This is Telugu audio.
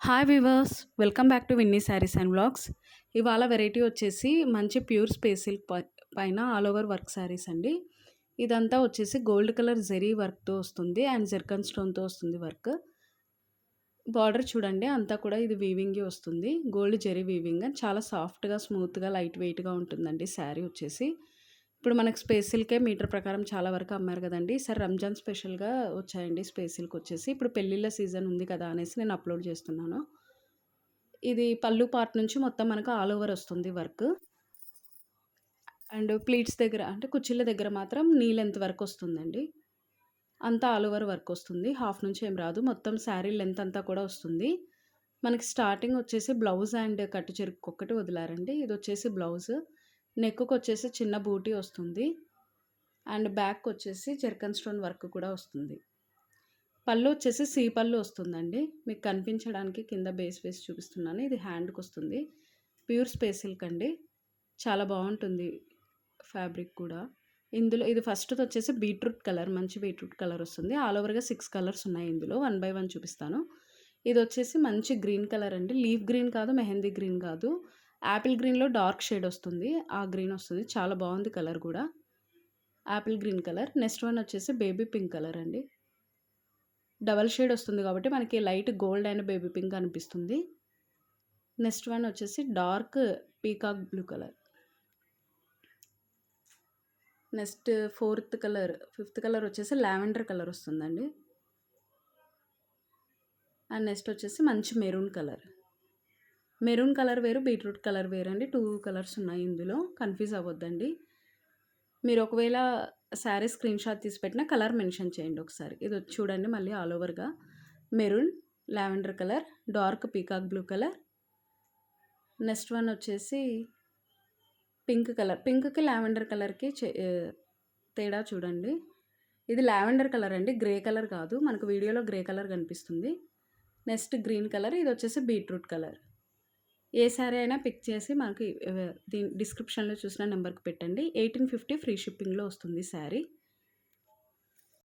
Hi weavers, welcome back to Vinny saris and vlogs. ఇవాళ వెరైటీ వచ్చేసి మంచి ప్యూర్ స్పేస్ సిల్క్ పైన ఆల్ ఓవర్ వర్క్ శారీస్ అండి. ఇదంతా వచ్చేసి గోల్డ్ కలర్ జెరీ వర్క్తో వస్తుంది అండ్ జెర్కన్ స్టోన్తో వస్తుంది వర్క్. బార్డర్ చూడండి, అంతా కూడా ఇది వీవింగ్ వస్తుంది. గోల్డ్ జెరీ వీవింగ్ అని చాలా సాఫ్ట్గా, స్మూత్గా, లైట్ వెయిట్గా ఉంటుందండి శారీ వచ్చేసి. ఇప్పుడు మనకు స్పేస్ సిల్కే మీటర్ ప్రకారం చాలా వరకు అమ్మారు కదండి. ఈసారి రంజాన్ స్పెషల్గా వచ్చాయండి స్పేస్ సిల్క్ వచ్చేసి. ఇప్పుడు పెళ్ళిళ్ళ సీజన్ ఉంది కదా అనేసి నేను అప్లోడ్ చేస్తున్నాను. ఇది పళ్ళు పార్ట్ నుంచి మొత్తం మనకు ఆల్ ఓవర్ వస్తుంది వర్క్. అండ్ ప్లీట్స్ దగ్గర అంటే కుచ్చిళ్ళ దగ్గర మాత్రం నీ లెంత్ వరకు వస్తుందండి. అంతా ఆల్ ఓవర్ వర్క్ వస్తుంది. హాఫ్ నుంచి ఏం రాదు, మొత్తం శారీ లెంత్ అంతా కూడా వస్తుంది. మనకి స్టార్టింగ్ వచ్చేసి బ్లౌజ్ అండ్ కట్టు చెరుకు ఒక్కటి వదిలారండి. ఇది వచ్చేసి బ్లౌజ్. నెక్కు వచ్చేసి చిన్న బూటీ వస్తుంది అండ్ బ్యాక్ వచ్చేసి జెర్కన్ స్టోన్ వర్క్ కూడా వస్తుంది. పళ్ళు వచ్చేసి సీ పళ్ళు వస్తుందండి. మీకు కనిపించడానికి కింద బేస్ వేసి చూపిస్తున్నాను. ఇది హ్యాండ్కి వస్తుంది. ప్యూర్ స్పేస్ సిల్క్ అండి, చాలా బాగుంటుంది ఫ్యాబ్రిక్ కూడా. ఇందులో ఇది ఫస్ట్ వచ్చేసి బీట్రూట్ కలర్, మంచి బీట్రూట్ కలర్ వస్తుంది. ఆల్ ఓవర్గా 6 కలర్స్ ఉన్నాయి ఇందులో. 1 బై 1 చూపిస్తాను. ఇది వచ్చేసి మంచి గ్రీన్ కలర్ అండి. లీఫ్ గ్రీన్ కాదు, మెహందీ గ్రీన్ కాదు, యాపిల్ గ్రీన్లో డార్క్ షేడ్ వస్తుంది. ఆ గ్రీన్ వస్తుంది, చాలా బాగుంది కలర్ కూడా. Apple green colour. Next one వచ్చేసి బేబీ పింక్ కలర్ అండి. డబల్ షేడ్ వస్తుంది కాబట్టి మనకి light gold and baby pink అనిపిస్తుంది. నెక్స్ట్ వన్ వచ్చేసి dark peacock blue colour. Next fifth colour వచ్చేసి లావెండర్ కలర్ వస్తుందండి. అండ్ నెక్స్ట్ వచ్చేసి మంచి మెరూన్ కలర్. మెరూన్ కలర్ వేరు, బీట్రూట్ కలర్ వేరు అండి. 2 కలర్స్ ఉన్నాయి ఇందులో, కన్ఫ్యూజ్ అవ్వద్దండి. మీరు ఒకవేళ శారీ స్క్రీన్ షాట్ తీసి పెట్టిన కలర్ మెన్షన్ చేయండి ఒకసారి. ఇది చూడండి మళ్ళీ ఆల్ ఓవర్గా maroon, lavender colour, dark peacock blue colour. Next one వచ్చేసి పింక్ కలర్. పింక్కి లావెండర్ కలర్కి తేడా చూడండి. ఇది లావెండర్ కలర్ అండి, గ్రే కలర్ కాదు. మనకు వీడియోలో గ్రే కలర్ కనిపిస్తుంది. Next green colour. ఇది వచ్చేసి బీట్రూట్ కలర్. ఏ శారీ అయినా పిక్ చేసి మనకి దీని డిస్క్రిప్షన్లో చూసిన నెంబర్కి పెట్టండి. 1850 ఫ్రీ షిప్పింగ్లో వస్తుంది శారీ.